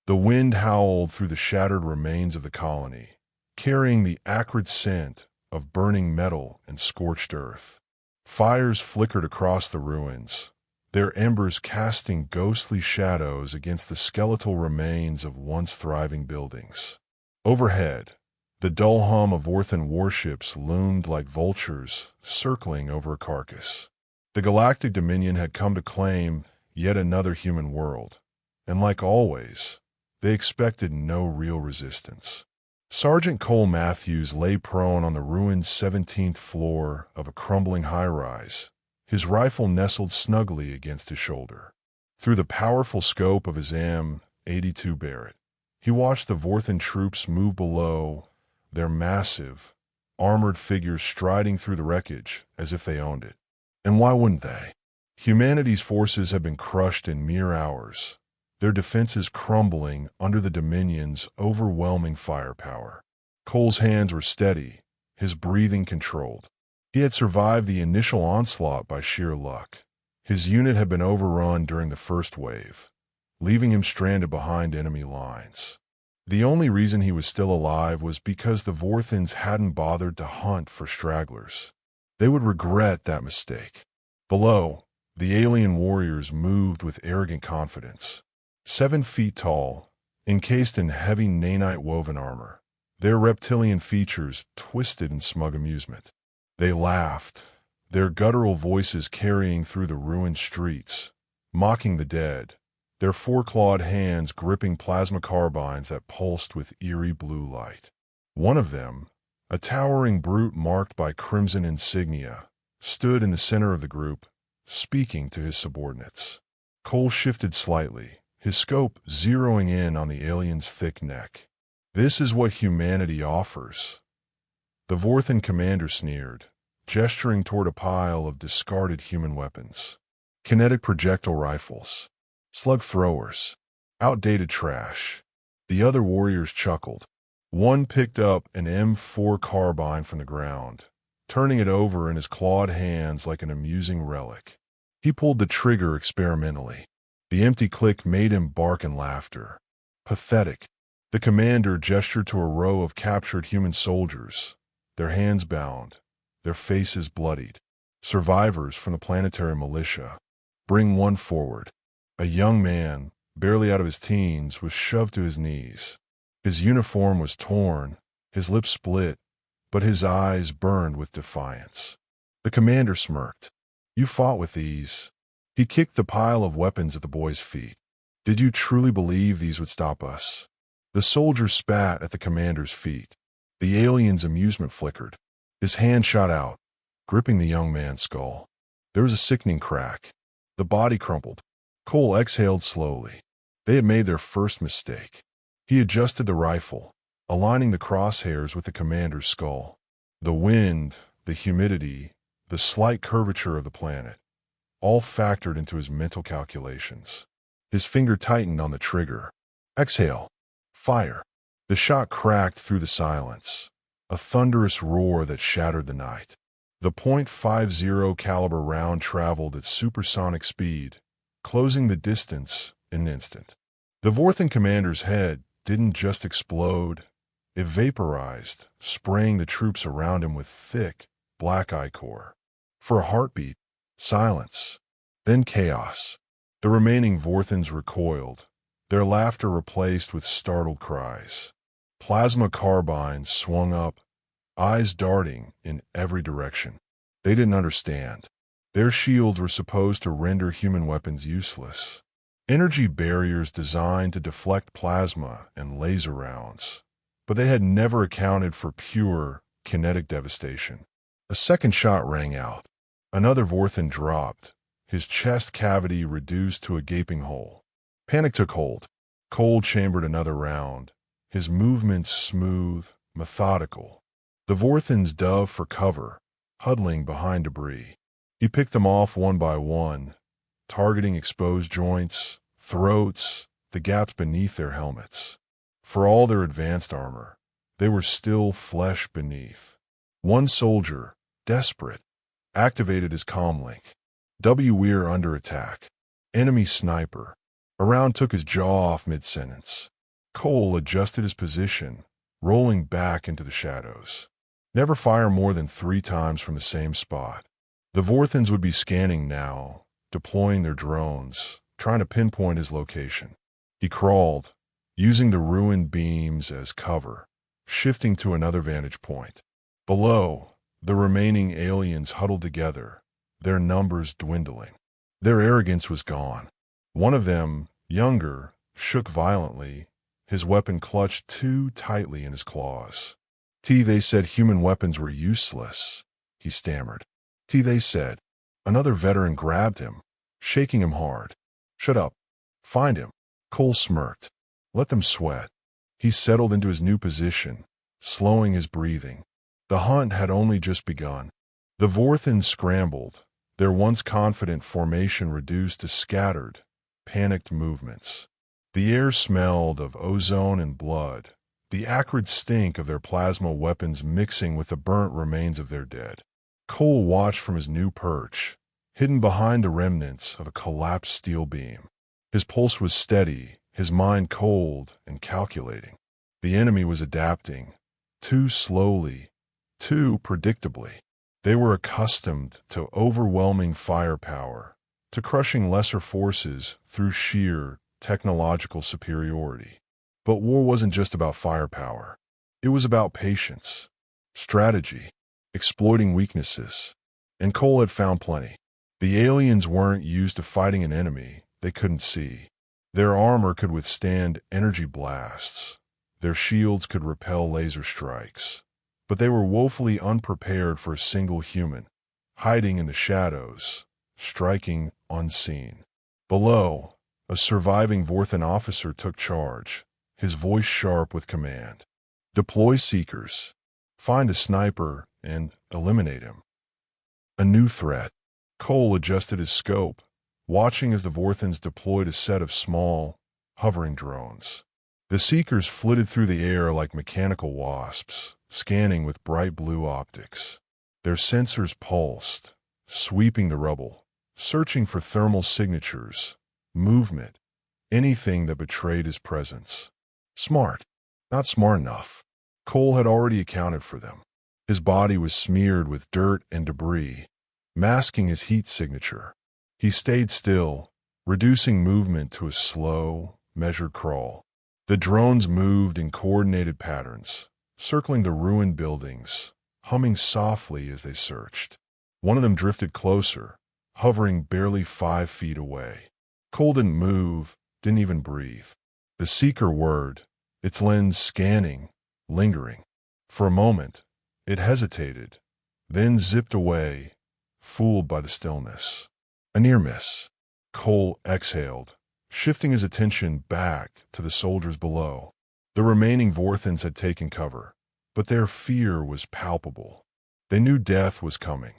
The wind howled through the shattered remains of the colony, carrying the acrid scent of burning metal and scorched earth. Fires flickered across the ruins, their embers casting ghostly shadows against the skeletal remains of once thriving buildings. Overhead, the dull hum of Vorthan warships loomed like vultures circling over a carcass. The Galactic Dominion had come to claim yet another human world, and like always, they expected no real resistance. Sergeant Cole Matthews lay prone on the ruined 17th floor of a crumbling high-rise, his rifle nestled snugly against his shoulder. Through the powerful scope of his M82 Barrett, he watched the Vorthan troops move below, their massive, armored figures striding through the wreckage as if they owned it. And why wouldn't they? Humanity's forces had been crushed in mere hours, their defenses crumbling under the Dominion's overwhelming firepower. Cole's hands were steady, his breathing controlled. He had survived the initial onslaught by sheer luck. His unit had been overrun during the first wave, leaving him stranded behind enemy lines. The only reason he was still alive was because the Vorthans hadn't bothered to hunt for stragglers. They would regret that mistake. Below, the alien warriors moved with arrogant confidence. 7 feet tall, encased in heavy nanite woven armor, their reptilian features twisted in smug amusement. They laughed, their guttural voices carrying through the ruined streets, mocking the dead, their four-clawed hands gripping plasma carbines that pulsed with eerie blue light. One of them, a towering brute marked by crimson insignia, stood in the center of the group, speaking to his subordinates. Cole shifted slightly, his scope zeroing in on the alien's thick neck. "This is what humanity offers." The Vorthan commander sneered, gesturing toward a pile of discarded human weapons. Kinetic projectile rifles, slug throwers, outdated trash. The other warriors chuckled. One picked up an M4 carbine from the ground, turning it over in his clawed hands like an amusing relic. He pulled the trigger experimentally. The empty click made him bark in laughter. Pathetic. The commander gestured to a row of captured human soldiers, their hands bound, their faces bloodied. Survivors from the planetary militia. "Bring one forward." A young man, barely out of his teens, was shoved to his knees. His uniform was torn, his lips split, but his eyes burned with defiance. The commander smirked. "You fought with these." He kicked the pile of weapons at the boy's feet. "Did you truly believe these would stop us?" The soldier spat at the commander's feet. The alien's amusement flickered. His hand shot out, gripping the young man's skull. There was a sickening crack. The body crumpled. Cole exhaled slowly. They had made their first mistake. He adjusted the rifle, aligning the crosshairs with the commander's skull. The wind, the humidity, the slight curvature of the planet, all factored into his mental calculations. His finger tightened on the trigger. Exhale. Fire. The shot cracked through the silence, a thunderous roar that shattered the night. The .50 caliber round traveled at supersonic speed, closing the distance in an instant. The Vorthan commander's head didn't just explode, it vaporized, spraying the troops around him with thick, black ichor. For a heartbeat, silence, then chaos. The remaining Vorthans recoiled, their laughter replaced with startled cries. Plasma carbines swung up, eyes darting in every direction. They didn't understand. Their shields were supposed to render human weapons useless. Energy barriers designed to deflect plasma and laser rounds. But they had never accounted for pure, kinetic devastation. A second shot rang out. Another Vorthan dropped, his chest cavity reduced to a gaping hole. Panic took hold. Cole chambered another round, his movements smooth, methodical. The Vorthans dove for cover, huddling behind debris. He picked them off one by one, targeting exposed joints, throats, the gaps beneath their helmets. For all their advanced armor, they were still flesh beneath. One soldier, desperate, activated his comlink. "W, we're under attack. Enemy sniper." A round took his jaw off mid-sentence. Cole adjusted his position, rolling back into the shadows. Never fire more than 3 times from the same spot. The Vorthans would be scanning now, deploying their drones, trying to pinpoint his location. He crawled, using the ruined beams as cover, shifting to another vantage point. Below, the remaining aliens huddled together, their numbers dwindling. Their arrogance was gone. One of them, younger, shook violently, his weapon clutched too tightly in his claws. They said human weapons were useless, he stammered. They said. Another veteran grabbed him, shaking him hard. Shut up. Find him. Cole smirked. Let them sweat. He settled into his new position, slowing his breathing. The hunt had only just begun. The Vorthans scrambled, their once confident formation reduced to scattered, panicked movements. The air smelled of ozone and blood, the acrid stink of their plasma weapons mixing with the burnt remains of their dead. Cole watched from his new perch, hidden behind the remnants of a collapsed steel beam. His pulse was steady, his mind cold and calculating. The enemy was adapting, too slowly, too predictably. They were accustomed to overwhelming firepower, to crushing lesser forces through sheer technological superiority. But war wasn't just about firepower. It was about patience, strategy, exploiting weaknesses. And Cole had found plenty. The aliens weren't used to fighting an enemy they couldn't see. Their armor could withstand energy blasts. Their shields could repel laser strikes. But they were woefully unprepared for a single human, hiding in the shadows, striking unseen. Below, a surviving Vorthan officer took charge, his voice sharp with command. Deploy seekers. Find a sniper and eliminate him. A new threat. Cole adjusted his scope, watching as the Vorthans deployed a set of small, hovering drones. The seekers flitted through the air like mechanical wasps, scanning with bright blue optics. Their sensors pulsed, sweeping the rubble, searching for thermal signatures, movement, anything that betrayed his presence. Smart. Not smart enough. Cole had already accounted for them. His body was smeared with dirt and debris, masking his heat signature. He stayed still, reducing movement to a slow, measured crawl. The drones moved in coordinated patterns, circling the ruined buildings, humming softly as they searched. One of them drifted closer, hovering barely 5 feet away. Cole didn't move, didn't even breathe. The seeker whirred, its lens scanning, lingering. For a moment, it hesitated, then zipped away, fooled by the stillness. A near miss. Cole exhaled, shifting his attention back to the soldiers below. The remaining Vorthans had taken cover, but their fear was palpable. They knew death was coming.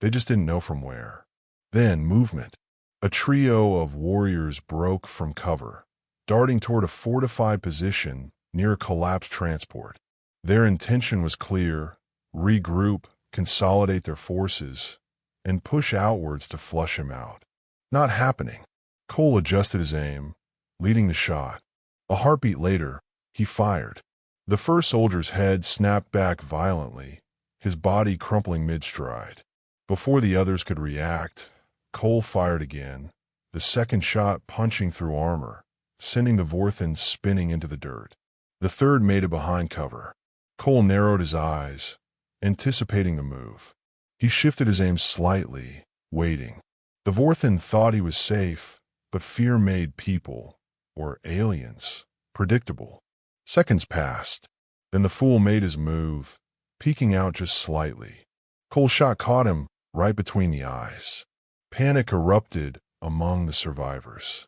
They just didn't know from where. Then movement. A trio of warriors broke from cover, darting toward a fortified position near a collapsed transport. Their intention was clear: regroup, consolidate their forces, and push outwards to flush him out. Not happening. Cole adjusted his aim, leading the shot. A heartbeat later, he fired. The first soldier's head snapped back violently, his body crumpling mid-stride. Before the others could react, Cole fired again, the second shot punching through armor, sending the Vorthans spinning into the dirt. The third made it behind cover. Cole narrowed his eyes, anticipating the move. He shifted his aim slightly, waiting. The Vorthan thought he was safe, but fear made people, or aliens, predictable. Seconds passed. Then the fool made his move, peeking out just slightly. Cole's shot caught him right between the eyes. Panic erupted among the survivors.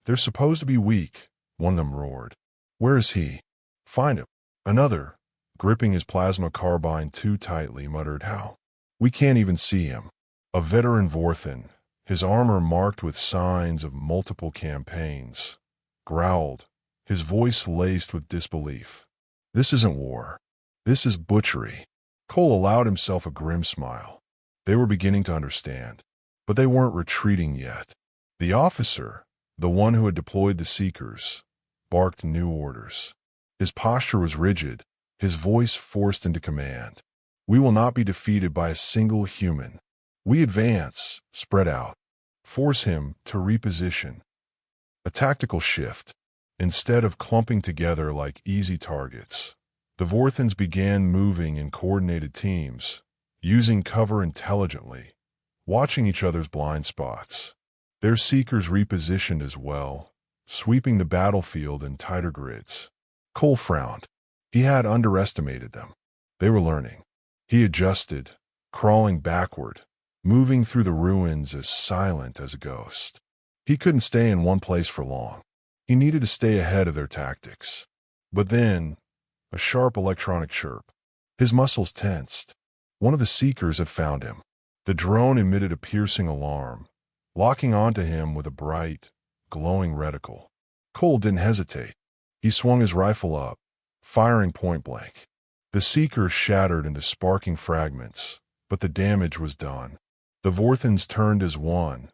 They're supposed to be weak, one of them roared. Where is he? Find him. Another, gripping his plasma carbine too tightly, muttered, How? We can't even see him. A veteran Vorthan, his armor marked with signs of multiple campaigns, growled, his voice laced with disbelief. This isn't war. This is butchery. Cole allowed himself a grim smile. They were beginning to understand, but they weren't retreating yet. The officer, The one who had deployed the Seekers barked new orders. His posture was rigid, his voice forced into command. We will not be defeated by a single human. We advance, spread out. Force him to reposition. A tactical shift. Instead of clumping together like easy targets, the Vorthans began moving in coordinated teams, using cover intelligently, watching each other's blind spots. Their Seekers repositioned as well, sweeping the battlefield in tighter grids. Cole frowned. He had underestimated them. They were learning. He adjusted, crawling backward, moving through the ruins as silent as a ghost. He couldn't stay in one place for long. He needed to stay ahead of their tactics. But then, a sharp electronic chirp. His muscles tensed. One of the Seekers had found him. The drone emitted a piercing alarm, locking onto him with a bright, glowing reticle. Cole didn't hesitate. He swung his rifle up, firing point blank. The Seeker shattered into sparking fragments, but the damage was done. The Vorthans turned as one,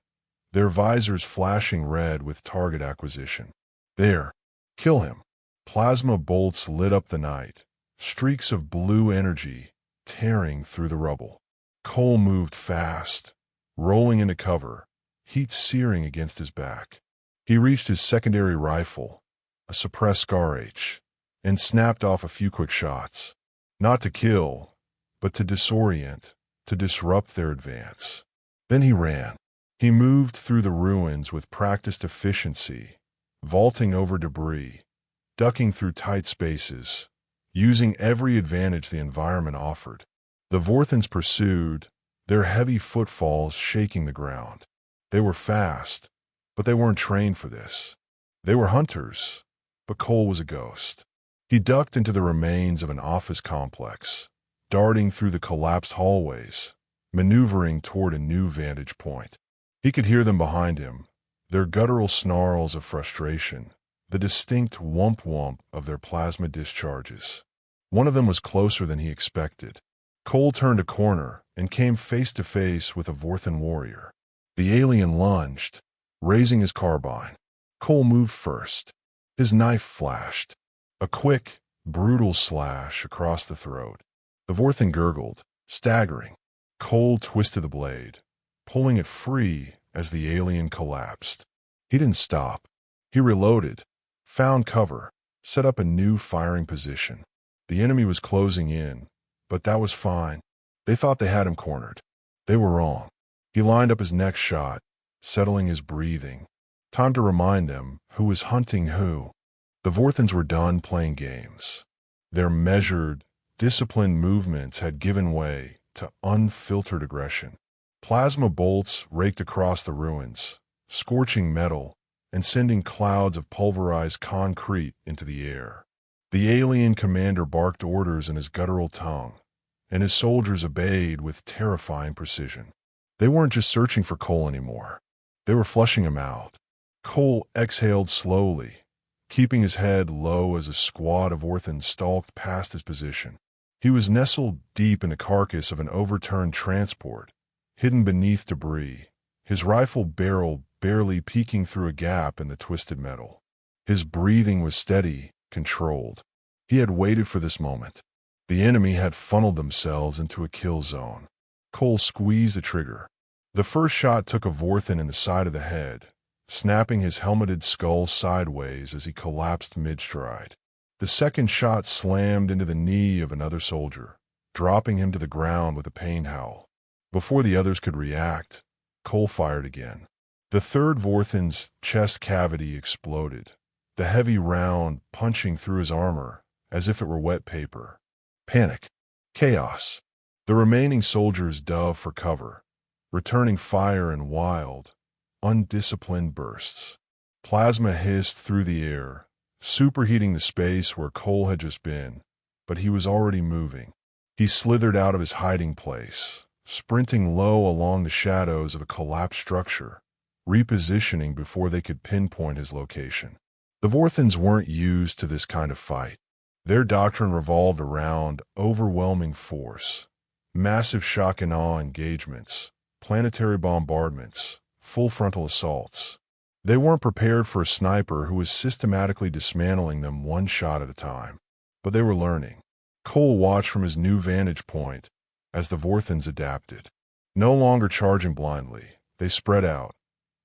their visors flashing red with target acquisition. There, kill him. Plasma bolts lit up the night, streaks of blue energy tearing through the rubble. Cole moved fast, rolling into cover, heat searing against his back. He reached his secondary rifle, a suppressed Scar H, and snapped off a few quick shots. Not to kill, but to disorient, to disrupt their advance. Then he ran. He moved through the ruins with practiced efficiency, vaulting over debris, ducking through tight spaces, using every advantage the environment offered. The Vorthans pursued, their heavy footfalls shaking the ground. They were fast, but they weren't trained for this. They were hunters, but Cole was a ghost. He ducked into the remains of an office complex, darting through the collapsed hallways, maneuvering toward a new vantage point. He could hear them behind him, their guttural snarls of frustration, the distinct whump-whump of their plasma discharges. One of them was closer than he expected. Cole turned a corner and came face to face with a Vorthan warrior. The alien lunged, raising his carbine. Cole moved first. His knife flashed. A quick, brutal slash across the throat. The Vorthan gurgled, staggering. Cole twisted the blade, pulling it free as the alien collapsed. He didn't stop. He reloaded, found cover, set up a new firing position. The enemy was closing in, but that was fine. They thought they had him cornered. They were wrong. He lined up his next shot, settling his breathing. Time to remind them who was hunting who. The Vorthans were done playing games. Their measured, disciplined movements had given way to unfiltered aggression. Plasma bolts raked across the ruins, scorching metal and sending clouds of pulverized concrete into the air. The alien commander barked orders in his guttural tongue, and his soldiers obeyed with terrifying precision. They weren't just searching for Cole anymore. They were flushing him out. Cole exhaled slowly, keeping his head low as a squad of Vorthans stalked past his position. He was nestled deep in the carcass of an overturned transport, hidden beneath debris, his rifle barrel barely peeking through a gap in the twisted metal. His breathing was steady, controlled. He had waited for this moment. The enemy had funneled themselves into a kill zone. Cole squeezed the trigger. The first shot took a Vorthan in the side of the head, snapping his helmeted skull sideways as he collapsed mid-stride. The second shot slammed into the knee of another soldier, dropping him to the ground with a pain howl. Before the others could react, Cole fired again. The third Vorthan's chest cavity exploded, the heavy round punching through his armor as if it were wet paper. Panic. Chaos. The remaining soldiers dove for cover, returning fire in wild, undisciplined bursts. Plasma hissed through the air, superheating the space where Cole had just been, but he was already moving. He slithered out of his hiding place, sprinting low along the shadows of a collapsed structure, repositioning before they could pinpoint his location. The Vorthans weren't used to this kind of fight. Their doctrine revolved around overwhelming force, massive shock and awe engagements, planetary bombardments, full frontal assaults. They weren't prepared for a sniper who was systematically dismantling them one shot at a time. But they were learning. Cole watched from his new vantage point as the Vorthans adapted. No longer charging blindly, they spread out,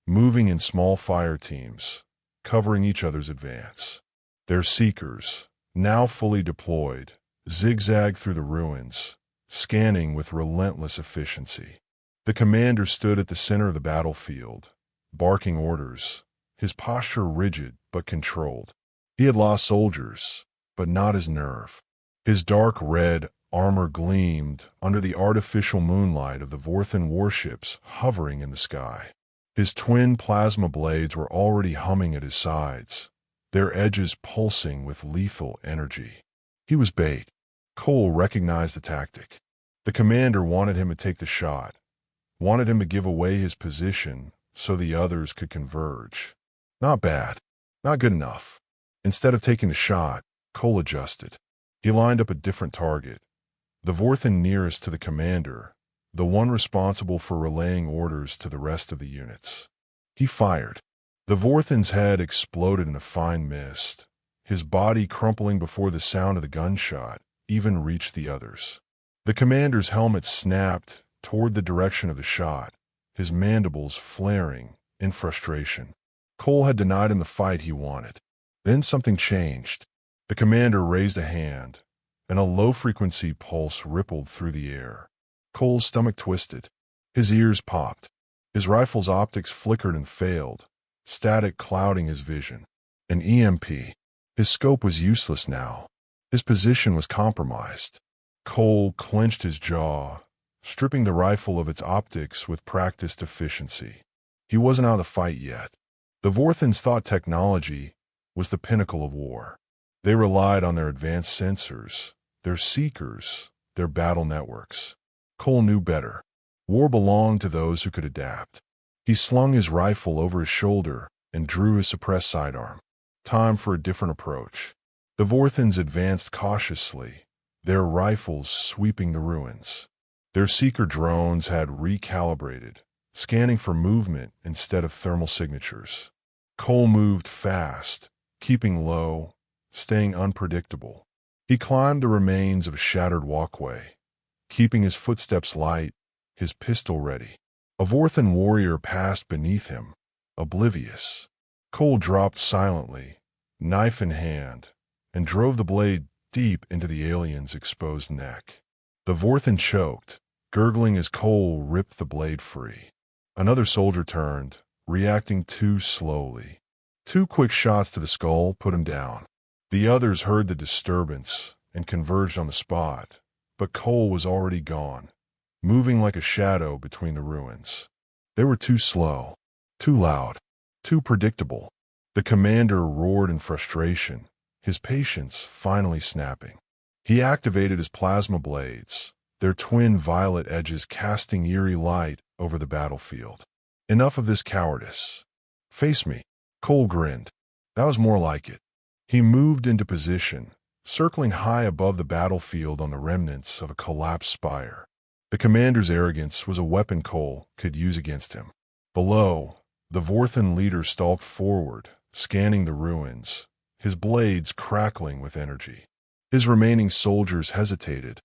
moving in small fire teams, covering each other's advance. Their seekers, now fully deployed, zigzagged through the ruins, scanning with relentless efficiency. The commander stood at the center of the battlefield, barking orders, his posture rigid but controlled. He had lost soldiers, but not his nerve. His dark red armor gleamed under the artificial moonlight of the Vorthan warships hovering in the sky. His twin plasma blades were already humming at his sides, their edges pulsing with lethal energy. He was bait. Cole recognized the tactic. The commander wanted him to take the shot, wanted him to give away his position so the others could converge. Not bad. Not good enough. Instead of taking the shot, Cole adjusted. He lined up a different target. The Vorthan nearest to the commander, the one responsible for relaying orders to the rest of the units. He fired. The Vorthan's head exploded in a fine mist. His body crumpling before the sound of the gunshot even reached the others. The commander's helmet snapped toward the direction of the shot, his mandibles flaring in frustration. Cole had denied him the fight he wanted. Then something changed. The commander raised a hand, and a low-frequency pulse rippled through the air. Cole's stomach twisted. His ears popped. His rifle's optics flickered and failed, static clouding his vision. An EMP. His scope was useless now. His position was compromised. Cole clenched his jaw, stripping the rifle of its optics with practiced efficiency. He wasn't out of the fight yet. The Vorthans thought technology was the pinnacle of war. They relied on their advanced sensors, their seekers, their battle networks. Cole knew better. War belonged to those who could adapt. He slung his rifle over his shoulder and drew his suppressed sidearm. Time for a different approach. The Vorthans advanced cautiously, their rifles sweeping the ruins. Their seeker drones had recalibrated, scanning for movement instead of thermal signatures. Cole moved fast, keeping low, staying unpredictable. He climbed the remains of a shattered walkway, keeping his footsteps light, his pistol ready. A Vorthan warrior passed beneath him, oblivious. Cole dropped silently, knife in hand, and drove the blade deep into the alien's exposed neck. The Vorthan choked, gurgling as Cole ripped the blade free. Another soldier turned, reacting too slowly. 2 quick shots to the skull put him down. The others heard the disturbance and converged on the spot, but Cole was already gone, moving like a shadow between the ruins. They were too slow, too loud, too predictable. The commander roared in frustration, his patience finally snapping. He activated his plasma blades, their twin violet edges casting eerie light over the battlefield. Enough of this cowardice. Face me. Cole grinned. That was more like it. He moved into position, circling high above the battlefield on the remnants of a collapsed spire. The commander's arrogance was a weapon Cole could use against him. Below, the Vorthan leader stalked forward, scanning the ruins, his blades crackling with energy. His remaining soldiers hesitated,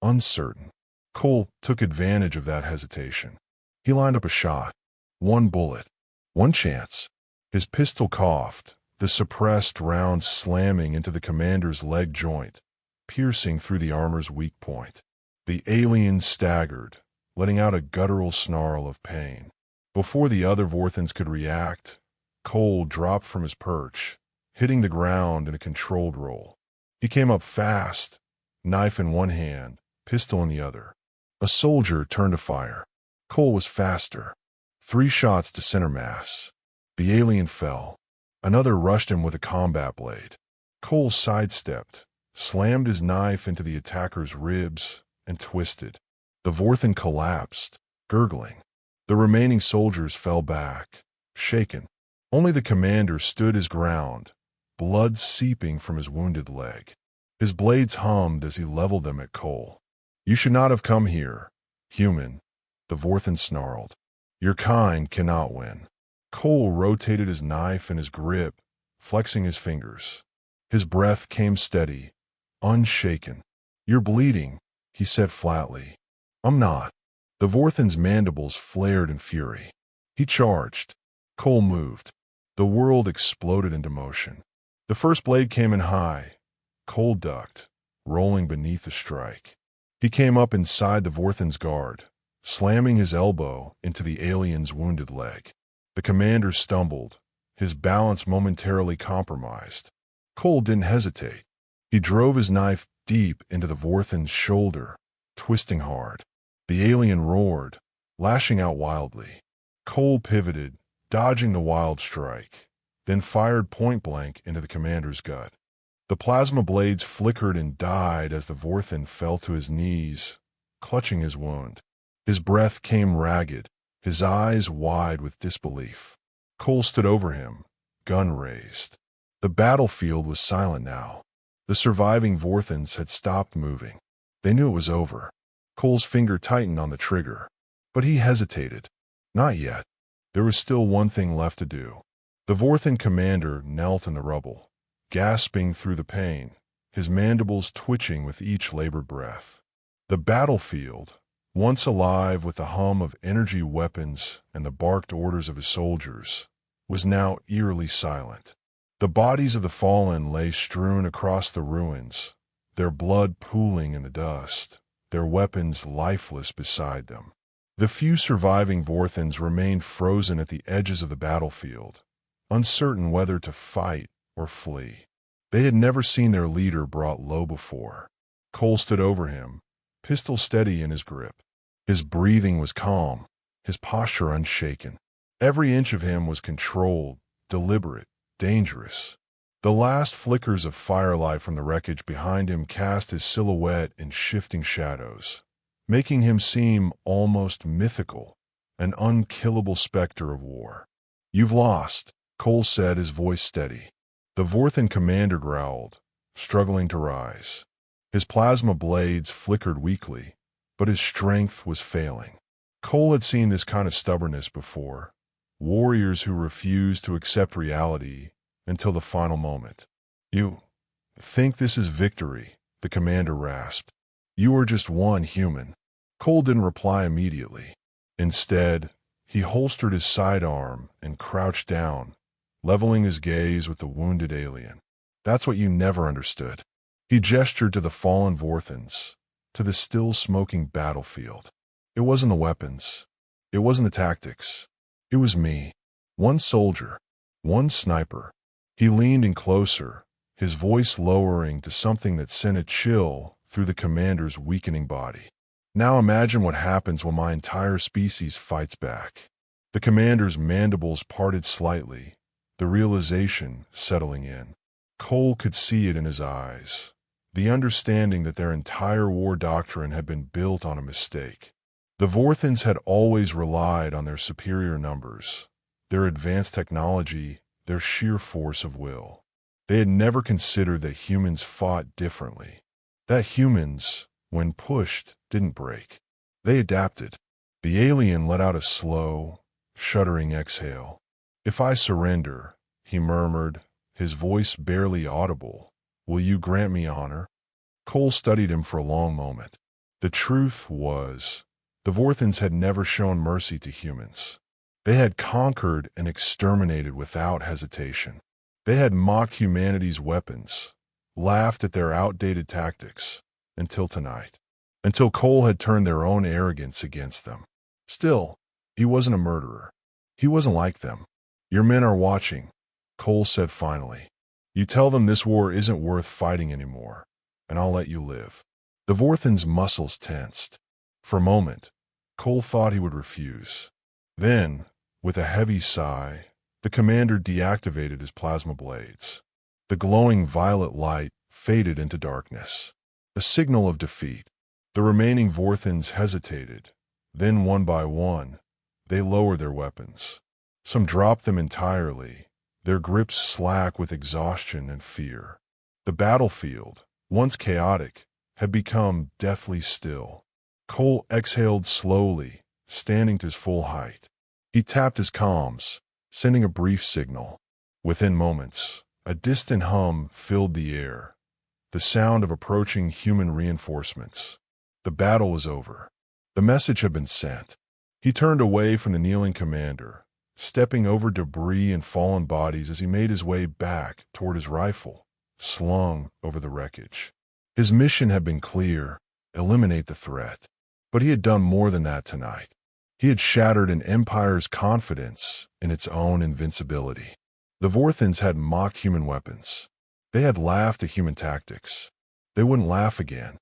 uncertain. Cole took advantage of that hesitation. He lined up a shot. 1 bullet. 1 chance. His pistol coughed, the suppressed round slamming into the commander's leg joint, piercing through the armor's weak point. The alien staggered, letting out a guttural snarl of pain. Before the other Vorthans could react, Cole dropped from his perch, hitting the ground in a controlled roll. He came up fast, knife in one hand, pistol in the other. A soldier turned to fire. Cole was faster. 3 shots to center mass. The alien fell. Another rushed him with a combat blade. Cole sidestepped, slammed his knife into the attacker's ribs, and twisted. The Vorthan collapsed, gurgling. The remaining soldiers fell back, shaken. Only the commander stood his ground, blood seeping from his wounded leg. His blades hummed as he leveled them at Cole. "You should not have come here, human," the Vorthan snarled. "Your kind cannot win." Cole rotated his knife in his grip, flexing his fingers. His breath came steady, unshaken. "You're bleeding," he said flatly. "I'm not." The Vorthan's mandibles flared in fury. He charged. Cole moved. The world exploded into motion. The first blade came in high. Cole ducked, rolling beneath the strike. He came up inside the Vorthan's guard, slamming his elbow into the alien's wounded leg. The commander stumbled, his balance momentarily compromised. Cole didn't hesitate. He drove his knife deep into the Vorthan's shoulder, twisting hard. The alien roared, lashing out wildly. Cole pivoted, dodging the wild strike, then fired point-blank into the commander's gut. The plasma blades flickered and died as the Vorthan fell to his knees, clutching his wound. His breath came ragged, his eyes wide with disbelief. Cole stood over him, gun raised. The battlefield was silent now. The surviving Vorthans had stopped moving. They knew it was over. Cole's finger tightened on the trigger. But he hesitated. Not yet. There was still one thing left to do. The Vorthan commander knelt in the rubble, gasping through the pain, his mandibles twitching with each labored breath. The battlefield, once alive with the hum of energy weapons and the barked orders of his soldiers, was now eerily silent. The bodies of the fallen lay strewn across the ruins, their blood pooling in the dust, their weapons lifeless beside them. The few surviving Vorthans remained frozen at the edges of the battlefield, uncertain whether to fight or flee. They had never seen their leader brought low before. Cole stood over him, pistol steady in his grip. His breathing was calm, his posture unshaken. Every inch of him was controlled, deliberate, dangerous. The last flickers of firelight from the wreckage behind him cast his silhouette in shifting shadows, making him seem almost mythical, an unkillable specter of war. "You've lost," Cole said, his voice steady. The Vorthan commander growled, struggling to rise. His plasma blades flickered weakly, but his strength was failing. Cole had seen this kind of stubbornness before. Warriors who refused to accept reality until the final moment. "You think this is victory?" the commander rasped. "You are just one human." Cole didn't reply immediately. Instead, he holstered his sidearm and crouched down, leveling his gaze with the wounded alien. "That's what you never understood." He gestured to the fallen Vorthans, to the still smoking battlefield. "It wasn't the weapons. It wasn't the tactics. It was me. One soldier. One sniper." He leaned in closer, his voice lowering to something that sent a chill through the commander's weakening body. "Now imagine what happens when my entire species fights back." The commander's mandibles parted slightly, the realization settling in. Cole could see it in his eyes, the understanding that their entire war doctrine had been built on a mistake. The Vorthans had always relied on their superior numbers, their advanced technology, their sheer force of will. They had never considered that humans fought differently, that humans, when pushed, didn't break. They adapted. The alien let out a slow, shuddering exhale. "If I surrender," he murmured, his voice barely audible, "will you grant me honor?" Cole studied him for a long moment. The truth was, the Vorthans had never shown mercy to humans. They had conquered and exterminated without hesitation. They had mocked humanity's weapons, laughed at their outdated tactics, until tonight. Until Cole had turned their own arrogance against them. Still, he wasn't a murderer. He wasn't like them. "Your men are watching," Cole said finally. "You tell them this war isn't worth fighting anymore, and I'll let you live." The Vorthan's muscles tensed. For a moment, Cole thought he would refuse. Then, with a heavy sigh, the commander deactivated his plasma blades. The glowing violet light faded into darkness, a signal of defeat. The remaining Vorthans hesitated. Then, one by one, they lowered their weapons. Some dropped them entirely, their grips slack with exhaustion and fear. The battlefield, once chaotic, had become deathly still. Cole exhaled slowly, standing to his full height. He tapped his comms, sending a brief signal. Within moments, a distant hum filled the air, the sound of approaching human reinforcements. The battle was over. The message had been sent. He turned away from the kneeling commander, stepping over debris and fallen bodies as he made his way back toward his rifle, slung over the wreckage. His mission had been clear: eliminate the threat. But he had done more than that tonight. He had shattered an empire's confidence in its own invincibility. The Vorthans had mocked human weapons. They had laughed at human tactics. They wouldn't laugh again.